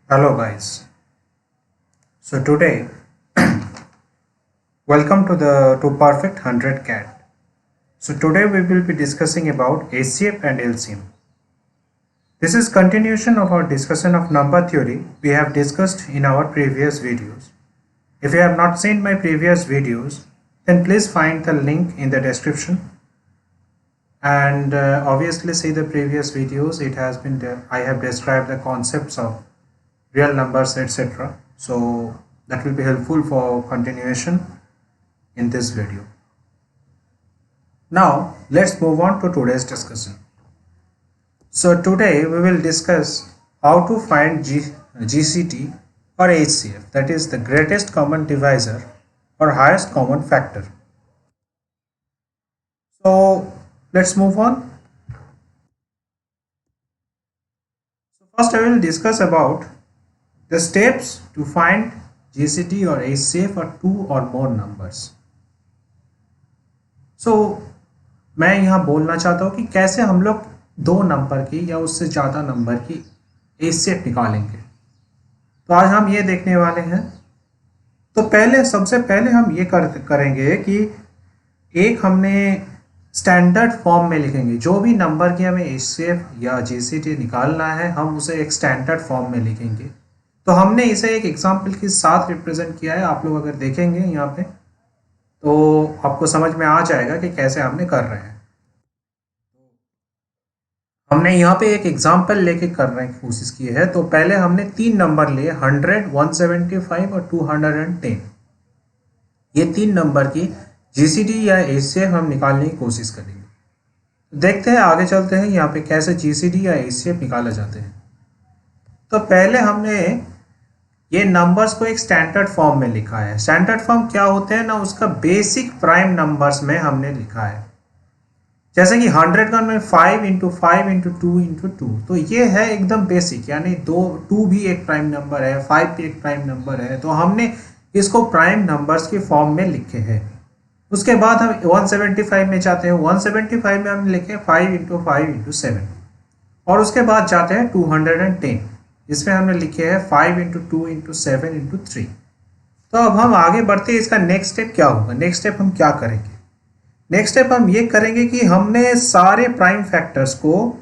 Hello guys. So today welcome to Perfect 100 Cat. So today we will be discussing about HCF and LCM. This is continuation of our discussion of number theory we have discussed in our previous videos. If you have not seen my previous videos, then please find the link in the description and obviously see the previous videos. I have described the concepts of real numbers, etc. So that will be helpful for continuation in this video. Now let's move on to today's discussion. So today we will discuss how to find GCD or HCF, that is the greatest common divisor or highest common factor. So let's move on. So first I will discuss about the steps to find GCD or HCF or two or more numbers. मैं यहाँ बोलना चाहता हूँ कि कैसे हम लोग दो नंबर की या उससे ज़्यादा नंबर की HCF निकालेंगे। तो आज हम ये देखने वाले हैं। तो सबसे पहले हम ये करेंगे कि एक हमने स्टैंडर्ड फॉर्म में लिखेंगे। जो भी नंबर की हमें HCF या GCD निकालना है हम उसे एक स्टैंडर्ड फॉर्म में लिखेंगे। तो हमने इसे एक एग्जाम्पल के साथ रिप्रेजेंट किया है। आप लोग अगर देखेंगे यहाँ पे तो आपको समझ में आ जाएगा कि कैसे हमने कर रहे हैं। हमने यहाँ पे एक एग्जाम्पल लेके करने की कोशिश की है। तो पहले हमने तीन नंबर लिए 100, 175 और 210। ये तीन नंबर की GCD या HCF हम निकालने की कोशिश करेंगे। देखते हैं, आगे चलते हैं यहाँ पे कैसे GCD या HCF निकाला जाते हैं। तो पहले हमने ये नंबर्स को एक स्टैंडर्ड फॉर्म में लिखा है। स्टैंडर्ड फॉर्म क्या होते हैं ना, उसका बेसिक प्राइम नंबर्स में हमने लिखा है। जैसे कि 100 का में 5 इंटू 5 इंटू 2 इंटू 2, तो ये है एकदम बेसिक, यानी 2 भी एक प्राइम नंबर है, 5 भी एक प्राइम नंबर है। तो हमने इसको प्राइम नंबर्स की फॉर्म में लिखे हैं। उसके बाद हम 175 में जाते हैं। 175 में हमने लिखे 5 इंटू 5 इंटू 7 और उसके बाद जाते हैं 210। इसमें हमने लिखे हैं 5 इंटू 2 इंटू 7 इंटू 3। तो अब हम आगे बढ़ते हैं। इसका नेक्स्ट स्टेप क्या होगा? नेक्स्ट स्टेप हम क्या करेंगे? नेक्स्ट स्टेप हम ये करेंगे कि हमने सारे प्राइम फैक्टर्स को,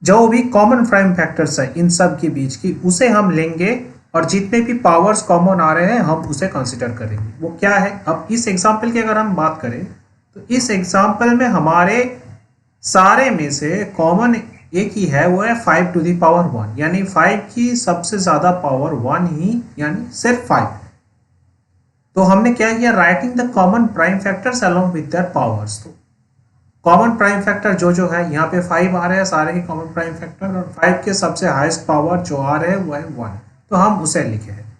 जो भी कॉमन प्राइम फैक्टर्स है इन सब के बीच की, उसे हम लेंगे और जितने भी पावर्स कॉमन आ रहे हैं हम उसे कंसिडर करेंगे। वो क्या है? अब इस एग्जाम्पल की अगर हम बात करें तो इस एग्जाम्पल में हमारे सारे में से कॉमन एक ही है, वो है 5 टू द पावर 1, यानी 5 की सबसे ज्यादा पावर 1 ही, यानी सिर्फ 5। तो हमने क्या किया? Writing the common prime factors along with their powers. तो कॉमन प्राइम फैक्टर जो है यहाँ पे 5 आ रहे हैं सारे ही कॉमन प्राइम फैक्टर, और 5 के सबसे हाईएस्ट पावर जो आ रहे हैं वो है 1। तो हम उसे लिखे हैं।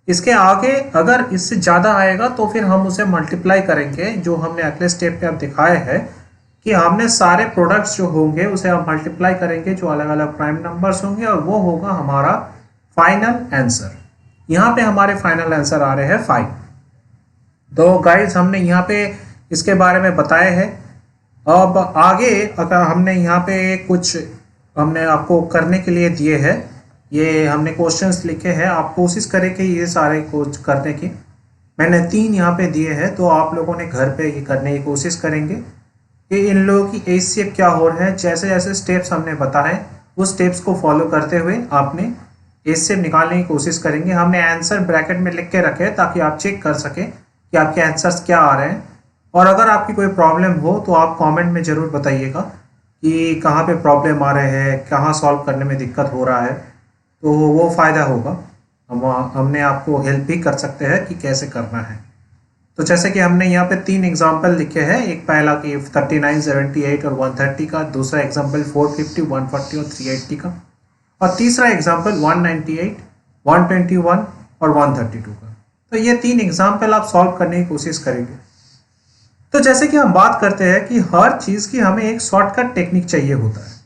इसके आगे अगर इससे ज्यादा आएगा तो फिर हम उसे मल्टीप्लाई करेंगे, जो हमने अगले स्टेप पे अब दिखाए हैं कि हमने सारे प्रोडक्ट्स जो होंगे उसे हम मल्टीप्लाई करेंगे, जो अलग अलग प्राइम नंबर्स होंगे, और वो होगा हमारा फाइनल आंसर। यहाँ पे हमारे फाइनल आंसर आ रहे हैं 5। तो गाइस हमने यहाँ पे इसके बारे में बताया है। अब आगे अगर हमने यहाँ पे कुछ हमने आपको करने के लिए दिए हैं, ये हमने क्वेश्चंस लिखे हैं। आप कोशिश करें कि ये सारे कुछ करने की, मैंने 3 यहाँ पे दिए हैं, तो आप लोगों ने घर पे ये करने की कोशिश करेंगे कि इन लोगों की HCF क्या हो रहा है। जैसे जैसे स्टेप्स हमने बताए उस स्टेप्स को फॉलो करते हुए आपने HCF निकालने की कोशिश करेंगे। हमने आंसर ब्रैकेट में लिख के रखे ताकि आप चेक कर सकें कि आपके आंसर्स क्या आ रहे हैं। और अगर आपकी कोई प्रॉब्लम हो तो आप कमेंट में ज़रूर बताइएगा कि कहाँ पे प्रॉब्लम आ रहे हैं, कहाँ सॉल्व करने में दिक्कत हो रहा है, तो वो फ़ायदा होगा। हमने आपको हेल्प भी कर सकते हैं कि कैसे करना है। तो जैसे कि हमने यहाँ पे 3 एग्जाम्पल लिखे हैं। एक पहला कि 39, 78 और 130 का, दूसरा एग्जाम्पल 450, 140 और 380 का, और तीसरा एग्जाम्पल 198, 121 और 132 का। तो ये 3 एग्जाम्पल आप सॉल्व करने की कोशिश करेंगे। तो जैसे कि हम बात करते हैं कि हर चीज़ की हमें एक शॉर्टकट टेक्निक चाहिए होता है।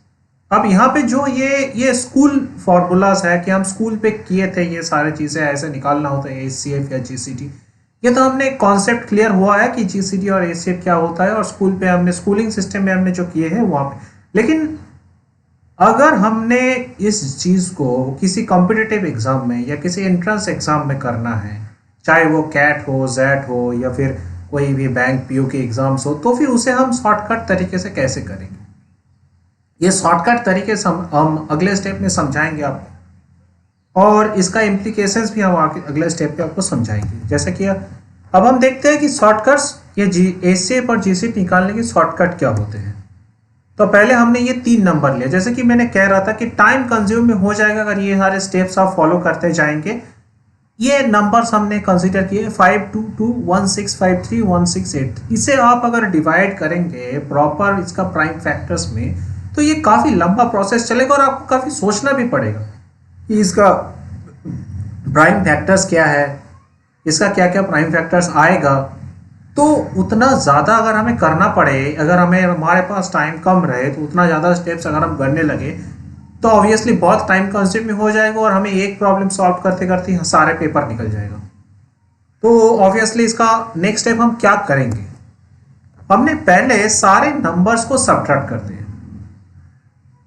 अब यहाँ पे जो ये स्कूल फॉर्मूलाज है कि हम स्कूल पे किए थे, ये सारी चीज़ें ऐसे निकालना होता है HCF या GCD, ये तो हमने कॉन्सेप्ट क्लियर हुआ है कि GCD और HCF क्या होता है, और स्कूल पे हमने स्कूलिंग सिस्टम में हमने जो किए हैं वहाँ पे। लेकिन अगर हमने इस चीज़ को किसी कॉम्पिटिटिव एग्ज़ाम में या किसी एंट्रेंस एग्ज़ाम में करना है, चाहे वो कैट हो, जेट हो या फिर कोई भी बैंक पीओ के एग्ज़ाम्स हो, तो फिर उसे हम शॉर्टकट तरीके से कैसे करेंगे, ये शॉर्टकट तरीके से हम अगले स्टेप में समझाएंगे आपको, और इसका इम्प्लीकेशंस भी हम अगले स्टेप पे आपको समझाएंगे। जैसे कि अब हम देखते हैं कि शॉर्टकट्स, ये एचसीएफ और जीसीटी निकालने के शॉर्टकट क्या होते हैं। तो पहले हमने ये 3 नंबर लिया, जैसे कि मैंने कह रहा था कि टाइम कंज्यूम में हो जाएगा अगर ये सारे स्टेप्स आप फॉलो करते जाएंगे। ये नंबर्स हमने कंसीडर किए 522 1653 168। इसे आप अगर डिवाइड करेंगे प्रॉपर इसका प्राइम फैक्टर्स में तो ये काफ़ी लंबा प्रोसेस चलेगा और आपको काफ़ी सोचना भी पड़ेगा कि इसका प्राइम फैक्टर्स क्या है, इसका क्या क्या प्राइम फैक्टर्स आएगा। तो उतना ज़्यादा अगर हमें करना पड़े, अगर हमारे पास टाइम कम रहे तो उतना ज़्यादा स्टेप्स अगर हम करने लगे तो ऑब्वियसली बहुत टाइम कंज्यूमिंग हो जाएगा और हमें एक प्रॉब्लम सॉल्व करते करते सारे पेपर निकल जाएगा। तो ऑब्वियसली इसका नेक्स्ट स्टेप हम क्या करेंगे, हमने पहले सारे नंबर्स को सब्ट्रैक्ट करते हैं।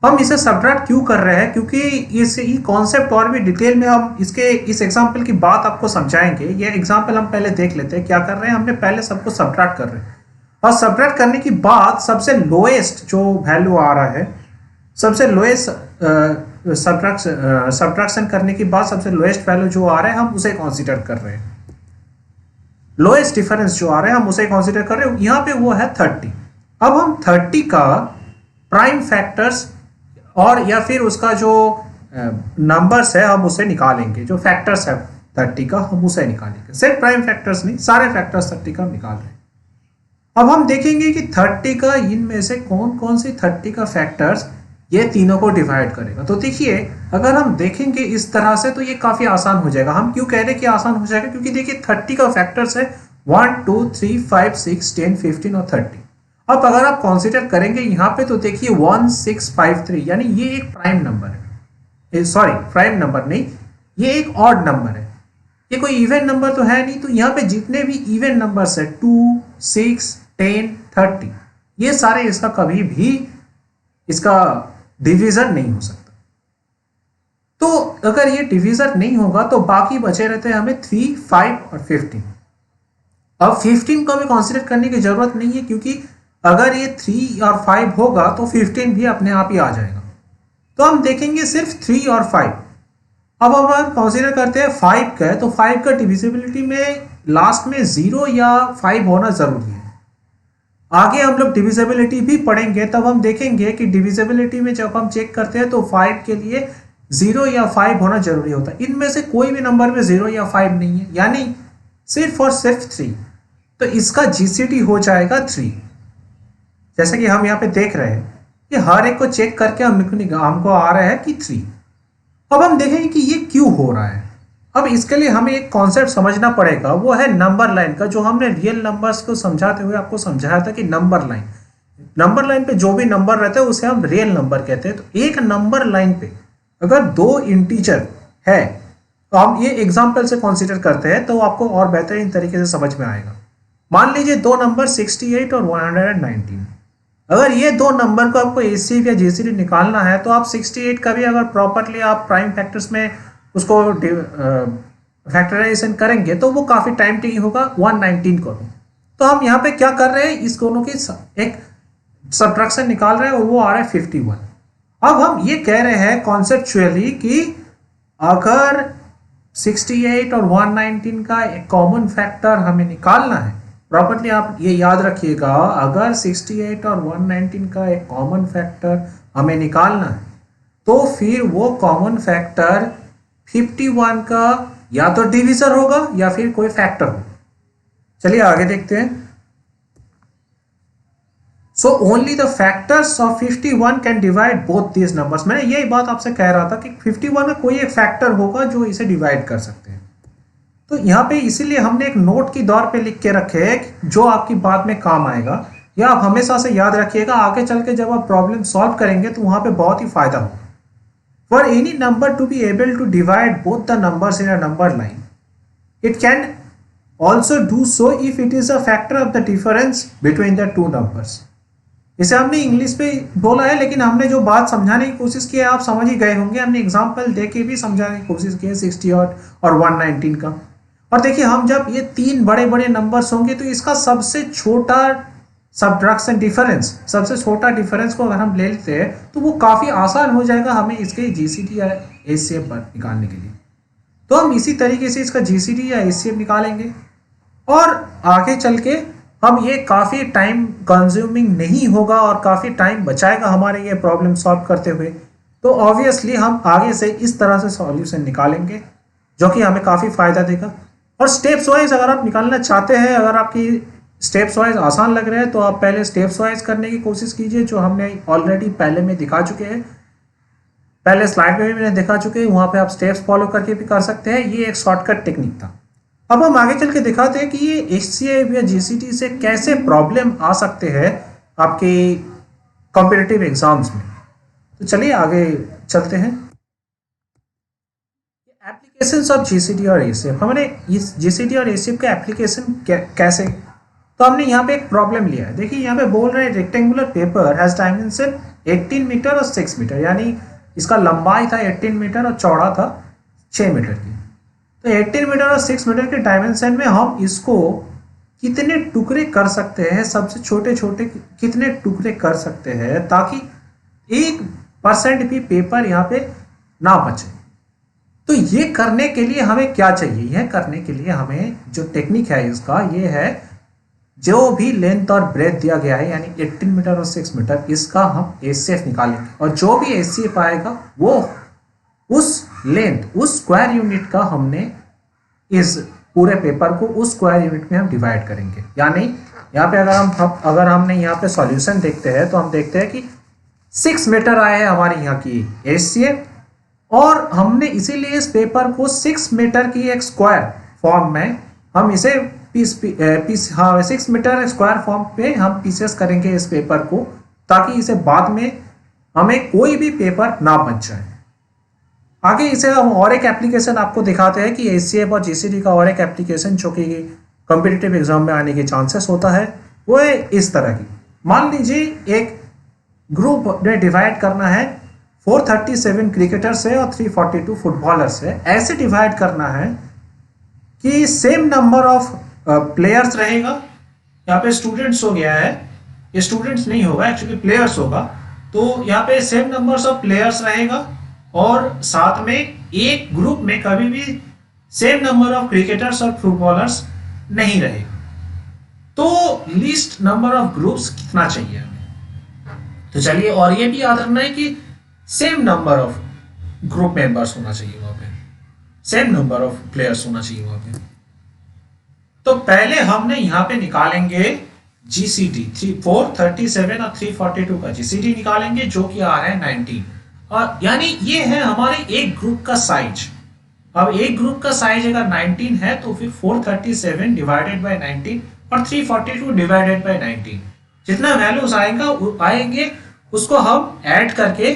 हम इसे सब्ट्रैक्ट क्यों कर रहे हैं, क्योंकि ये कॉन्सेप्ट और भी डिटेल में हम इस एग्जाम्पल की बात आपको समझाएंगे। ये एग्जाम्पल हम पहले देख लेते हैं क्या कर रहे हैं। हमने पहले सबको सब्ट्रैक्ट कर रहे हैं और सब्ट्रैक्ट करने की बाद सबसे लोएस्ट जो वैल्यू आ रहा है, सबसे लोएस्ट सब्ट्रैक्शन करने के बाद सबसे लोएस्ट वैल्यू जो आ रहा है हम उसे कंसीडर कर रहे हैं। लोएस्ट डिफरेंस जो आ रहा है हम उसे कंसीडर कर रहे हैं। यहाँ पे वो है 30। अब हम 30 का प्राइम फैक्टर्स और या फिर उसका जो नंबर्स है हम उसे निकालेंगे, जो फैक्टर्स है 30 का हम उसे निकालेंगे। सिर्फ प्राइम फैक्टर्स नहीं, सारे फैक्टर्स 30 का हम निकाल रहे हैं। अब हम देखेंगे कि 30 का इनमें से कौन कौन से 30 का फैक्टर्स ये तीनों को डिवाइड करेगा। तो देखिए अगर हम देखेंगे इस तरह से तो ये काफ़ी आसान हो जाएगा। हम क्यों कह रहे हैं कि आसान हो जाएगा, क्योंकि देखिए 30 का फैक्टर्स है 1 2 3 5 6 10 15 और 30। अब अगर आप कंसीडर करेंगे यहाँ पे तो देखिए 1653, यानी ये एक प्राइम नंबर है, सॉरी प्राइम नंबर नहीं, ये एक ऑड नंबर है, ये कोई इवन नंबर तो है नहीं। तो यहाँ पे जितने भी इवन नंबर्स है 2 6 10 30, ये सारे इसका कभी भी इसका डिवीजन नहीं हो सकता। तो अगर ये डिवीजन नहीं होगा तो बाकी बचे रहते हैं हमें 3 5 और 15। अब 15 को भी कंसीडर करने की जरूरत नहीं है, क्योंकि अगर ये 3 और 5 होगा तो 15 भी अपने आप ही आ जाएगा। तो हम देखेंगे सिर्फ 3 और 5। अब अगर कंसीडर करते हैं 5 का, तो 5 का डिविजिबिलिटी में लास्ट में 0 या 5 होना जरूरी है। आगे हम लोग डिविजिबिलिटी भी पढ़ेंगे, तब हम देखेंगे कि डिविजिबिलिटी में जब हम चेक करते हैं तो 5 के लिए 0 या 5 होना जरूरी होता है। इनमें से कोई भी नंबर में 0 या 5 नहीं है, यानी सिर्फ और सिर्फ 3। तो इसका जीसीडी हो जाएगा 3। जैसे कि हम यहाँ पे देख रहे हैं कि हर एक को चेक करके हमको आ रहा है कि 3। अब हम देखेंगे कि ये क्यों हो रहा है। अब इसके लिए हमें एक कॉन्सेप्ट समझना पड़ेगा, वो है नंबर लाइन का, जो हमने रियल नंबर्स को समझाते हुए आपको समझाया था कि नंबर लाइन पे जो भी नंबर रहता है उसे हम रियल नंबर कहते हैं। तो एक नंबर लाइन पे अगर 2 इंटीजर है तो हम ये एग्जाम्पल से कंसीडर करते हैं तो आपको और बेहतरीन तरीके से समझ में आएगा। मान लीजिए 2 नंबर 68 और 119। अगर ये 2 नंबर को आपको एचसीएफ या जीसीडी निकालना है तो आप 68 का भी अगर प्रॉपरली आप प्राइम फैक्टर्स में उसको फैक्टराइजेशन करेंगे तो वो काफ़ी टाइम टेकिंग होगा 119 को भी। तो हम यहाँ पे क्या कर रहे हैं, इस दोनों की एक सब्ट्रैक्शन निकाल रहे हैं और वो आ रहा है 51। अब हम ये कह रहे हैं कॉन्सेप्चुअली कि अगर 68 और 119 का एक कॉमन फैक्टर हमें निकालना है, प्रॉपर्ली आप ये याद रखिएगा, अगर 68 और 119 का एक कॉमन फैक्टर हमें निकालना है तो फिर वो कॉमन फैक्टर 51 का या तो डिविजर होगा या फिर कोई फैक्टर होगा। चलिए आगे देखते हैं। So only the factors of 51 can divide both these numbers. मैंने यही बात आपसे कह रहा था कि 51 का कोई एक फैक्टर होगा जो इसे डिवाइड कर सकते हैं। तो यहाँ पे इसीलिए हमने एक नोट की दौर पे लिख के रखे है जो आपकी बाद में काम आएगा, या आप हमेशा से याद रखिएगा, आगे चल के जब आप प्रॉब्लम सॉल्व करेंगे तो वहाँ पे बहुत ही फायदा होगा। For any number to be able to divide both the numbers in a number line, it can also do so if it is a factor of the difference between the two numbers. इसे हमने English पे बोला है, लेकिन हमने जो बात समझाने की कोशिश की है आप समझ ही गए होंगे। हमने एग्जाम्पल दे के भी समझाने की कोशिश की है 60 और 119 का। और देखिए हम जब ये तीन बड़े बड़े नंबर्स होंगे तो इसका सबसे छोटा सब्ट्रैक्शन डिफरेंस, सबसे छोटा डिफरेंस को अगर हम ले लेते हैं तो वो काफ़ी आसान हो जाएगा हमें इसके जीसीडी या एचसीएफ निकालने के लिए। तो हम इसी तरीके से इसका जीसीडी या एचसीएफ निकालेंगे और आगे चल के हम ये काफ़ी टाइम कंज्यूमिंग नहीं होगा और काफ़ी टाइम बचाएगा हमारे ये प्रॉब्लम सॉल्व करते हुए। तो ऑब्वियसली हम आगे से इस तरह से सॉल्यूशन निकालेंगे जो कि हमें काफ़ी फ़ायदा देगा। और स्टेप्स वाइज अगर आप निकालना चाहते हैं, अगर आपकी स्टेप्स वाइज आसान लग रहा है तो आप पहले स्टेप्स वाइज करने की कोशिश कीजिए, जो हमने ऑलरेडी पहले में दिखा चुके हैं, पहले स्लाइड में भी मैंने दिखा चुके हैं। वहाँ पे आप स्टेप्स फॉलो करके भी कर सकते हैं। ये एक शॉर्टकट टेक्निक था। अब हम आगे चल के दिखाते हैं कि ये एचसीएफ या जीसीटी से कैसे प्रॉब्लम आ सकते हैं आपके कॉम्पिटिटिव एग्जाम्स में। तो चलिए आगे चलते हैं। एप्लीकेशंस ऑफ जीसीटी और एचसीएफ, हमने इस जीसीटी और एचसीएफ का एप्लीकेशन कैसे, तो हमने यहाँ पे एक प्रॉब्लम लिया है। देखिए यहाँ पे बोल रहे हैं rectangular paper has dimension 18 metre और 6 मीटर, यानी इसका लंबाई था 18 मीटर और चौड़ा था 6 मीटर की। तो 18 मीटर और 6 मीटर के डायमेंशन में हम इसको कितने टुकड़े कर सकते हैं, सबसे छोटे छोटे कितने टुकड़े कर सकते हैं ताकि 1% भी पेपर यहाँ पे ना बचे। तो ये करने के लिए हमें क्या चाहिए, यह करने के लिए हमें जो टेक्निक है इसका ये है, जो भी लेंथ और ब्रेथ दिया गया है यानी 18 मीटर और 6 मीटर, इसका हम एचसीएफ निकालेंगे और जो भी एचसीएफ आएगा वो उस लेंथ, उस स्क्वायर यूनिट का हमने इस पूरे पेपर को उस स्क्वायर यूनिट में हम डिवाइड करेंगे। यानी यहाँ पे अगर हमने यहाँ पे सॉल्यूशन देखते हैं तो हम देखते हैं कि 6 मीटर आए हैं हमारी यहाँ की एचसीएफ, और हमने इसीलिए इस पेपर को 6 मीटर की एक स्क्वायर फॉर्म में हम इसे पीस 6 मीटर स्क्वायर फॉर्म पे हम पीसेस करेंगे इस पेपर को, ताकि इसे बाद में हमें कोई भी पेपर ना बच जाए। आगे इसे हम और एक एप्लीकेशन आपको दिखाते हैं कि एचसीएफ और जीसीडी का और एक एप्लीकेशन जो कि कॉम्पिटिटिव एग्जाम में आने के चांसेस होता है वो है इस तरह की। मान लीजिए एक ग्रुप में डिवाइड करना है 437 क्रिकेटर से और 342 फुटबॉलर से, ऐसे डिवाइड करना है कि सेम नंबर ऑफ प्लेयर्स रहेगा। यहाँ पे स्टूडेंट्स हो गया है, ये स्टूडेंट्स नहीं होगा एक्चुअली प्लेयर्स होगा। तो यहाँ पे सेम नंबर्स ऑफ प्लेयर्स रहेगा और साथ में एक ग्रुप में कभी भी सेम नंबर ऑफ क्रिकेटर्स और फुटबॉलर्स नहीं रहेगा। तो लीस्ट नंबर ऑफ ग्रुप्स कितना चाहिए हमें, तो चलिए, और ये भी याद रखना है कि same number of group members होना चाहिए वहां पे, सेम नंबर ऑफ प्लेयर्स होना चाहिए वहां पे। तो पहले हमने यहाँ पे निकालेंगे जीसीडी 437 और 342 का जीसीडी निकालेंगे जो कि आ रहा है 19, और यानी ये है हमारे एक ग्रुप का साइज। अब एक ग्रुप का साइज अगर 19 है तो फिर 437 डिवाइडेड बाय 19 और 342 डिवाइडेड बाय 19, जितना वैल्यूज आएंगे उसको हम ऐड करके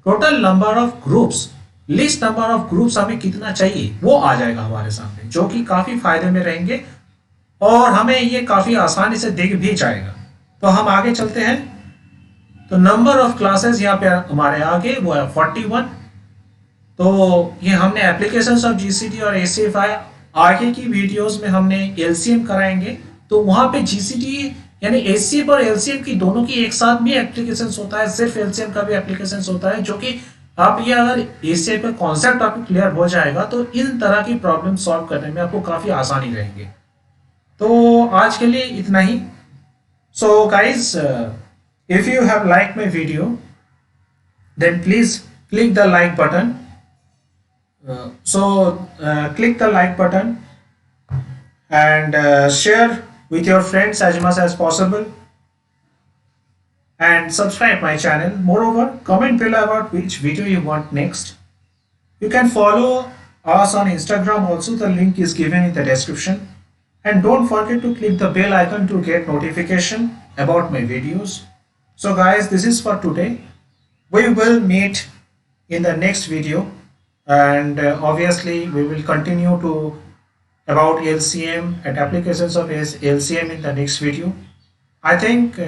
total number of groups, list number of groups हमें कितना चाहिए वो आ जाएगा हमारे सामने, जो कि काफी फायदे में रहेंगे और हमें ये काफी आसानी से दिख भी जाएगा। तो हम आगे चलते हैं। तो नंबर ऑफ क्लासेस यहाँ पे हमारे आगे वो है 41। तो ये हमने एप्लीकेशंस ऑफ जीसीडी और एचसीएफ आगे की वीडियोस में हमने एलसीएम कराएंगे। तो वहां पे जीसीडी यानी एचसीएफ और एलसीएम की दोनों की एक साथ भी एप्लीकेशंस होता है, सिर्फ एलसीएम का भी एप्लीकेशंस होता है, जो कि आप ये अगर एचसीएफ का कॉन्सेप्ट आपको क्लियर हो जाएगा तो इन तरह की प्रॉब्लम सॉल्व करने में आपको काफी आसानी रहेगी। तो आज के लिए इतना ही। So guys, if you have liked my video, then please click the like button. Click the like button and share with your friends as much as possible, and subscribe my channel. Moreover, comment below about which video you want next. You can follow us on Instagram also, the link is given in the description, and don't forget to click the bell icon to get notification about my videos. So guys, this is for today. We will meet in the next video, and obviously we will continue to about LCM and applications of LCM in the next video. I think